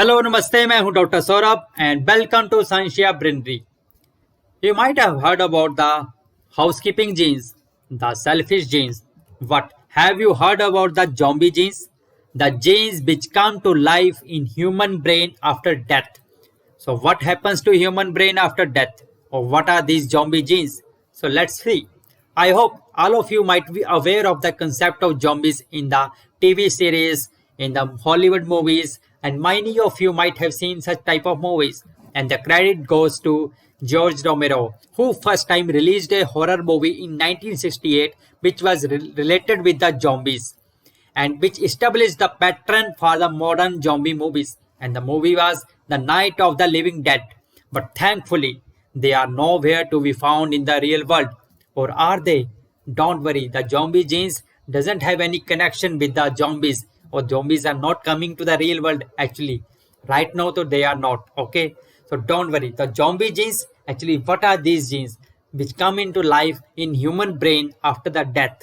Hello नमस्ते, मैं हूं doctor Saurabh and welcome to Scientia Brainery. You might have heard about the housekeeping genes, the selfish genes. What have you heard about the zombie genes? The genes which come to life in human brain after death. So what happens to human brain after death? Or what are these zombie genes? So let's see. I hope all of you might be aware of the concept of zombies in the TV series, in the Hollywood movies, and many of you might have seen such type of movies. And the credit goes to George Romero, who first time released a horror movie in 1968 which was related with the zombies and which established the pattern for the modern zombie movies. And the movie was The Night of the Living Dead. But thankfully, they are nowhere to be found in the real world. Or are they? Don't worry, the zombie genes doesn't have any connection with the zombies, or zombies are not coming to the real world actually. Right now, though, they are not. Okay, so don't worry. The zombie genes actually, what are these genes which come into life in human brain after the death?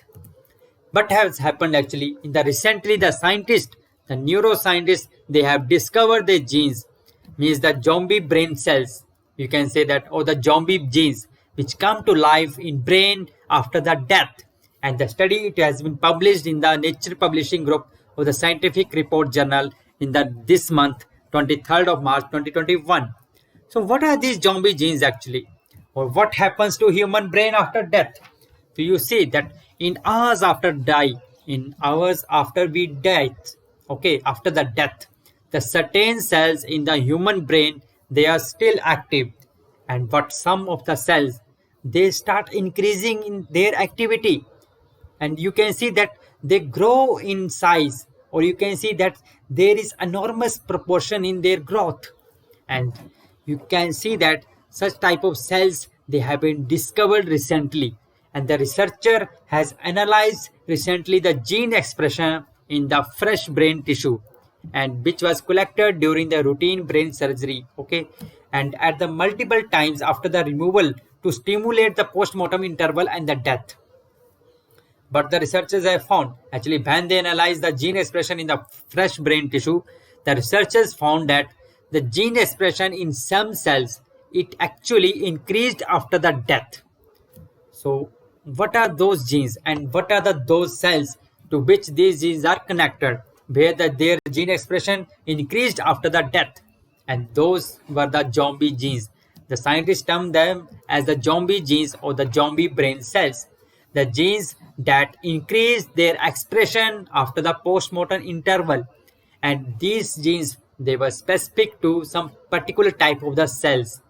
What has happened actually in the recently the scientists, the neuroscientists, they have discovered the genes, means the zombie brain cells, you can say that, or the zombie genes which come to life in brain after the death. And the study, it has been published in the Nature Publishing Group of the Scientific Report Journal in the this month, 23rd of March 2021. So what are these zombie genes actually, or what happens to human brain after death? So you see that in hours after die, in hours after we die, okay, after the death, the certain cells in the human brain, they are still active, and but some of the cells, they start increasing in their activity, and you can see that they grow in size, or you can see that there is enormous proportion in their growth. And you can see that such type of cells, they have been discovered recently, and the researcher has analyzed recently the gene expression in the fresh brain tissue, and which was collected during the routine brain surgery, okay, and at the multiple times after the removal to stimulate the post-mortem interval and the death. But the researchers have found, actually, when they analyzed the gene expression in the fresh brain tissue, the researchers found that the gene expression in some cells, it actually increased after the death. So, what are those genes and what are those cells to which these genes are connected, where their gene expression increased after the death? And those were the zombie genes. The scientists term them as the zombie genes or the zombie brain cells. The genes that increase their expression after the post-mortem interval. And these genes, they were specific to some particular type of the cells,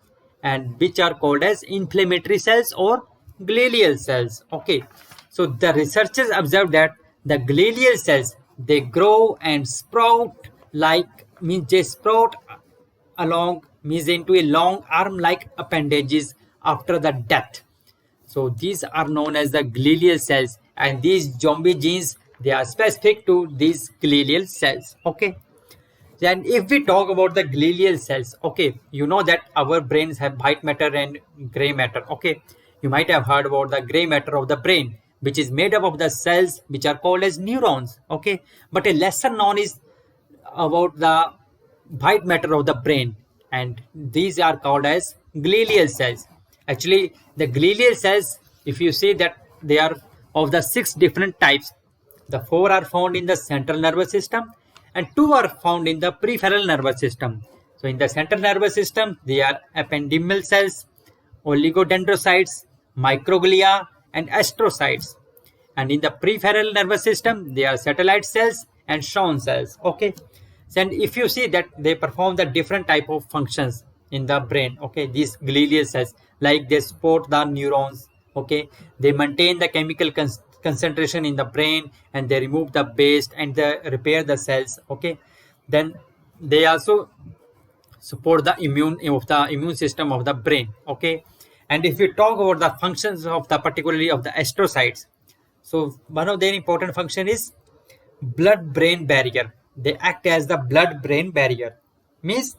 and which are called as inflammatory cells or glial cells. Okay, so the researchers observed that the glial cells, they grow and sprout, like means they sprout along, means into a long arm like appendages after the death. So these are known as the glial cells, and these zombie genes, they are specific to these glial cells. Okay, and if we talk about the glial cells, okay, you know that our brains have white matter and gray matter. Okay, you might have heard about the gray matter of the brain, which is made up of the cells which are called as neurons. Okay, but a lesser known is about the white matter of the brain, and these are called as glial cells. Actually, the glial cells, if you see that, they are of the 6 different types. The 4 are found in the central nervous system, and 2 are found in the peripheral nervous system. So in the central nervous system, they are ependymal cells, oligodendrocytes, microglia, and astrocytes. And in the peripheral nervous system, they are satellite cells and Schwann cells. Okay, and if you see that, they perform the different type of functions in the brain. Okay, these glial cells, like they support the neurons. Okay, they maintain the chemical concentration in the brain, and they remove the waste, and they repair the cells. Okay, then they also support the immune system of the brain. Okay, and if we talk about the functions of the particularly of the astrocytes, so one of their important function is blood brain barrier. They act as the blood brain barrier, means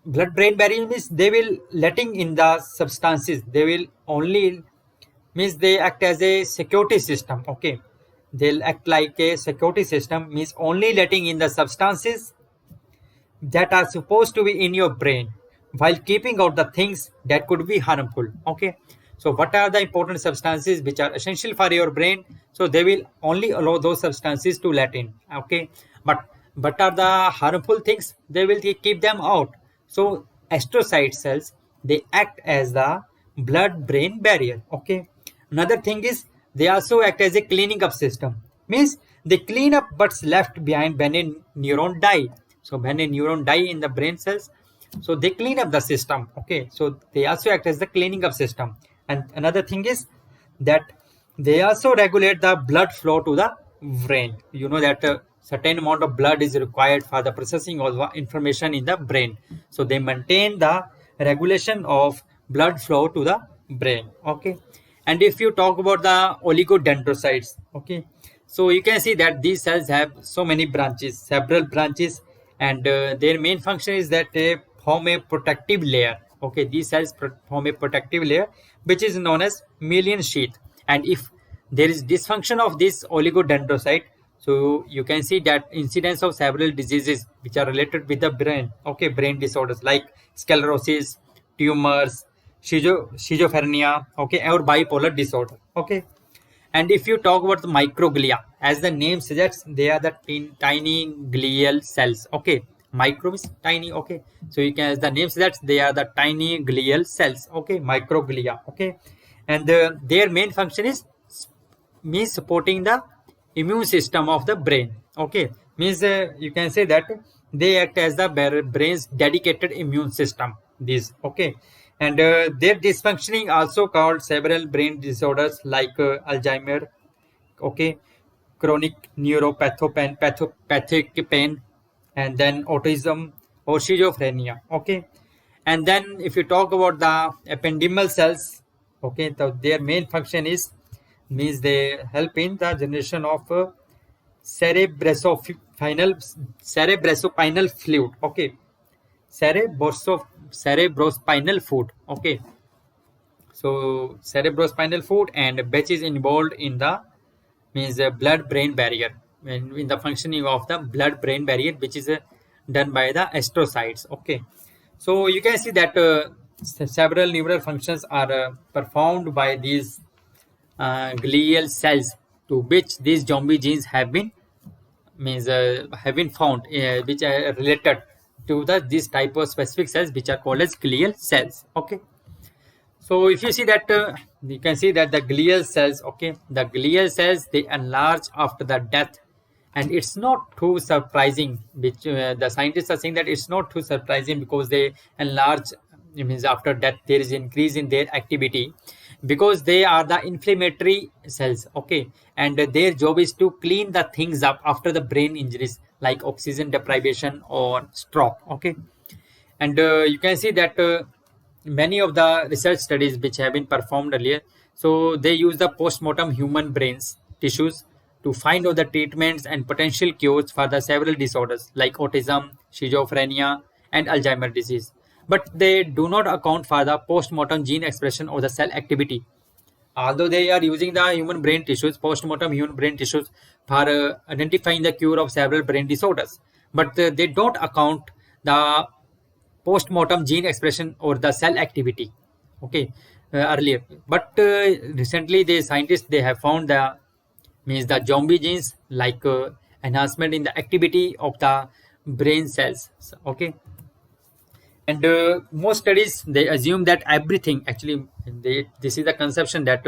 blood brain barrier means they will letting in the substances, they will only, means they act as a security system. Okay, they'll act like a security system, means only letting in the substances that are supposed to be in your brain while keeping out the things that could be harmful. Okay, so what are the important substances which are essential for your brain? So they will only allow those substances to let in. Okay, but what are the harmful things? They will keep them out. So astrocyte cells, they act as the blood brain barrier. Okay, another thing is they also act as a cleaning up system, means they clean up what's left behind when a neuron die. So when a neuron die in the brain cells, so they clean up the system. Okay, so they also act as the cleaning up system. And another thing is that they also regulate the blood flow to the brain. You know that a certain amount of blood is required for the processing of information in the brain. So they maintain the regulation of blood flow to the brain. Okay, and if you talk about the oligodendrocytes, okay, so you can see that these cells have so many branches, several branches, and their main function is that they form a protective layer. Okay, these cells form a protective layer which is known as Melian sheath. And if there is dysfunction of this oligodendrocyte, so you can see that incidence of several diseases which are related with the brain. Okay, brain disorders like sclerosis, tumors, schizophrenia, okay, or bipolar disorder. Okay, and if you talk about the microglia, as the name suggests, they are the tiny glial cells. Okay, micro is tiny. Okay, so you can, as the name suggests, they are the tiny glial cells. Okay, microglia. Okay, and their main function is means supporting the immune system of the brain. Okay, means you can say that they act as the brain's dedicated immune system. These, okay, and their dysfunctioning also called several brain disorders like Alzheimer, okay, chronic neuropathic pain, and then autism or schizophrenia. Okay, and then if you talk about the ependymal cells, okay, so their main function is means they help in the generation of cerebrospinal fluid. Okay, cerebrospinal fluid. Okay, so cerebrospinal fluid, and which is involved in the means blood brain barrier, and in the functioning of the blood brain barrier, which is done by the astrocytes. Okay, so you can see that several neural functions are performed by these glial cells, to which these zombie genes have been found, which are related to this type of specific cells which are called as glial cells. Okay, so if you see that you can see that the glial cells, okay, the glial cells, they enlarge after the death, and it's not too surprising, which the scientists are saying that it's not too surprising because they enlarge, it means after death there is increase in their activity, because they are the inflammatory cells. Okay, and their job is to clean the things up after the brain injuries like oxygen deprivation or stroke. Okay, and you can see that many of the research studies which have been performed earlier, so they use the post-mortem human brains tissues to find out the treatments and potential cures for the several disorders like autism, schizophrenia, and Alzheimer disease. But they do not account for the post-mortem gene expression or the cell activity. Although they are using the human brain tissues, post-mortem human brain tissues, for identifying the cure of several brain disorders, but they don't account the post-mortem gene expression or the cell activity. Okay, earlier, but recently the scientists, they have found the means the zombie genes like enhancement in the activity of the brain cells. So, okay, and most studies, they assume that everything actually, this is the conception that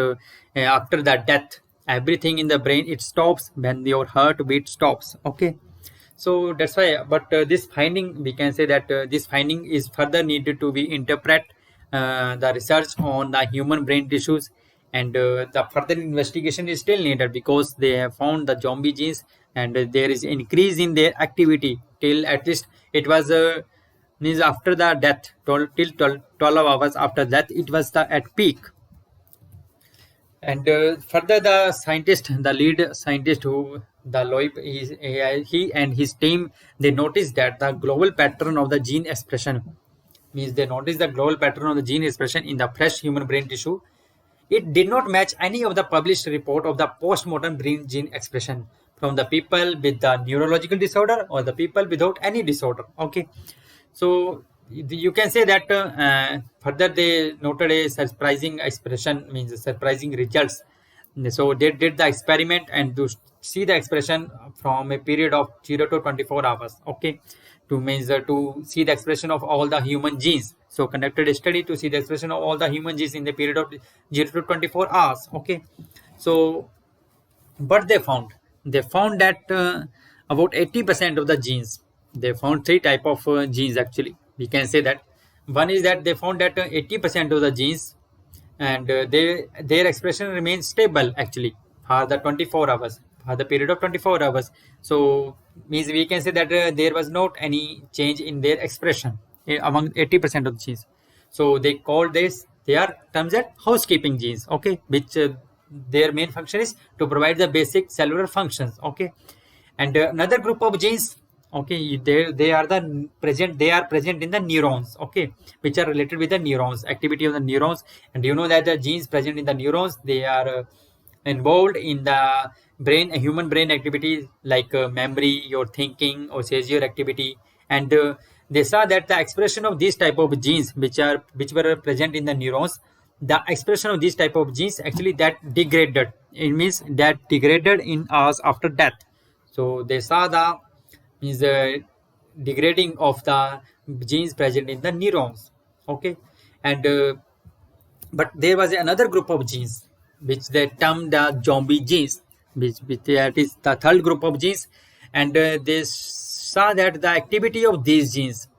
after the death, everything in the brain, it stops when your heartbeat stops. Okay, so that's why, but this finding, we can say that this finding is further needed to be interpret the research on the human brain tissues, and the further investigation is still needed because they have found the zombie genes, and there is increase in their activity till at least it was means after the death, 12 hours after death, it was at peak. And further, the scientist, the lead scientist, who the Loeb, he and his team, they noticed that the global pattern of the gene expression, means they noticed the global pattern of the gene expression in the fresh human brain tissue. It did not match any of the published report of the post-mortem brain gene expression from the people with the neurological disorder or the people without any disorder. Okay, so you can say that further they noted a surprising expression, means surprising results. So they did the experiment and to see the expression from a period of 0 to 24 hours. Okay, to measure to see the expression of all the human genes. So conducted a study to see the expression of all the human genes in the period of 0 to 24 hours. Okay, so what they found that about 80% of the genes, they found three type of genes actually. We can say that one is that they found that 80% of the genes and their expression remains stable actually for the 24 hours, for the period of 24 hours. So means we can say that there was not any change in their expression among 80% of the genes. So they call this, they are terms as housekeeping genes. Okay, which their main function is to provide the basic cellular functions. Okay, and another group of genes, okay, they are present in the neurons. Okay, which are related with the neurons, activity of the neurons. And you know that the genes present in the neurons, they are involved in the brain, human brain activity like memory, your thinking or seizure activity. And they saw that the expression of these type of genes which were present in the neurons, the expression of these type of genes actually that degraded, it means that degraded in us after death. So they saw the means degrading of the genes present in the neurons. Okay, and but there was another group of genes which they termed the zombie genes, which that is the third group of genes. And they saw that the activity of these genes,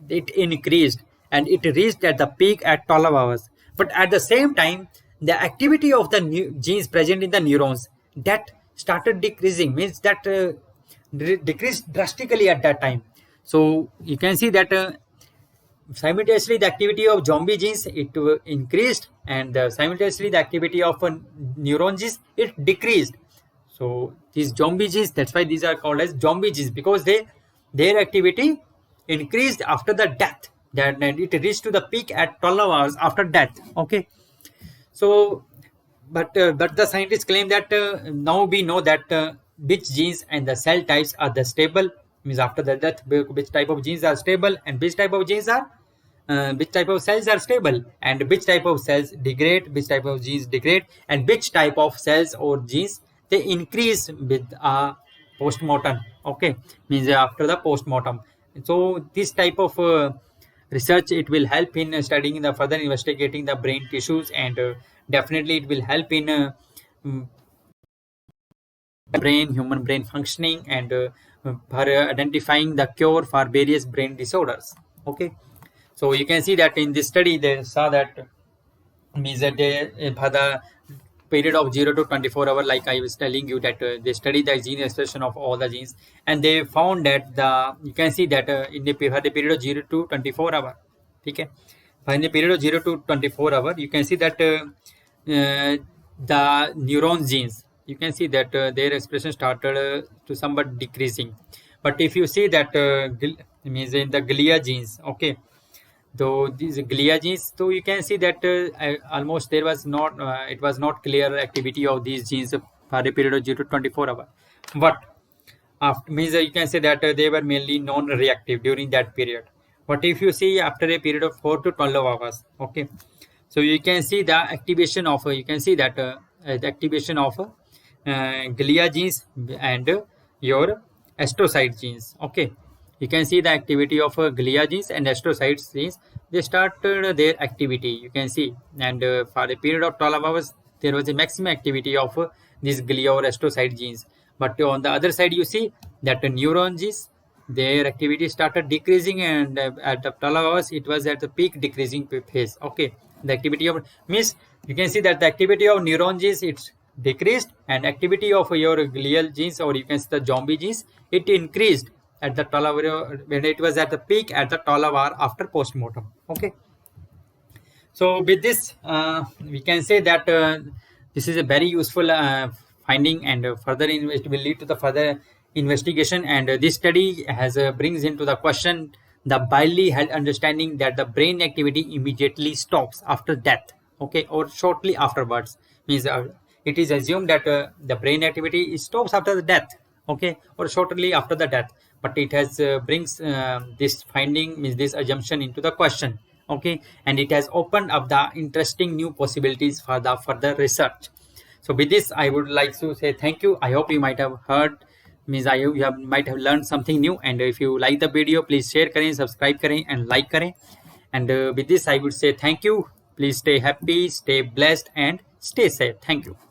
it increased and it reached at the peak at 12 hours. But at the same time, the activity of the genes present in the neurons, that started decreasing, means that decreased drastically at that time. So you can see that simultaneously the activity of zombie genes, it increased, and simultaneously the activity of neuron genes, it decreased. So these zombie genes, that's why these are called as zombie genes, because their activity increased after the death, that it reached to the peak at 12 hours after death. Okay, so but the scientists claim that now we know that which genes and the cell types are the stable, means after the death which type of genes are stable and which type of genes are which type of cells are stable, and which type of cells degrade, which type of genes degrade, and which type of cells or genes they increase with post-mortem. Okay, means after the post-mortem. So this type of research, it will help in studying the further investigating the brain tissues, and definitely it will help in human brain functioning, and for identifying the cure for various brain disorders. Okay, so you can see that in this study they saw that means that they, for the period of 0 to 24 hour, like I was telling you, that they studied the gene expression of all the genes, and they found that you can see that in the period of 0 to 24 hour. Okay, in the period of 0 to 24 hour, you can see that the neuron genes, you can see that their expression started to somewhat decreasing. But if you see that means in the glia genes, okay, though these glia genes, so you can see that almost there was not it was not clear activity of these genes for a period of 0 to 24 hour. But after, means you can say that they were mainly non-reactive during that period. But if you see after a period of 4 to 12 hours, okay, so you can see the activation of you can see that the activation of glia genes and your astrocyte genes. Okay, you can see the activity of glia genes and astrocyte genes, they started their activity, you can see. And for a period of 12 hours, there was a maximum activity of these glia or astrocyte genes. But on the other side, you see that neuron genes, their activity started decreasing, and at the 12 hours, it was at the peak decreasing phase. Okay, the activity of, means you can see that the activity of neuron genes, it's decreased, and activity of your glial genes, or you can see the zombie genes, it increased at the 12 hour, when it was at the peak at the 12 hour after post-mortem. Okay, so with this we can say that this is a very useful finding, and further it will lead to the further investigation. And this study has brings into the question the widely held understanding that the brain activity immediately stops after death, okay, or shortly afterwards, means it is assumed that the brain activity stops after the death, okay, or shortly after the death. But it has brings this finding, means this assumption, into the question, okay, and it has opened up the interesting new possibilities for the further research. So with this, I would like to say thank you. I hope you might have heard, means might have learned something new. And if you like the video, please share करें, subscribe करें, and like करें. And with this, I would say thank you. Please stay happy, stay blessed, and stay safe. Thank you.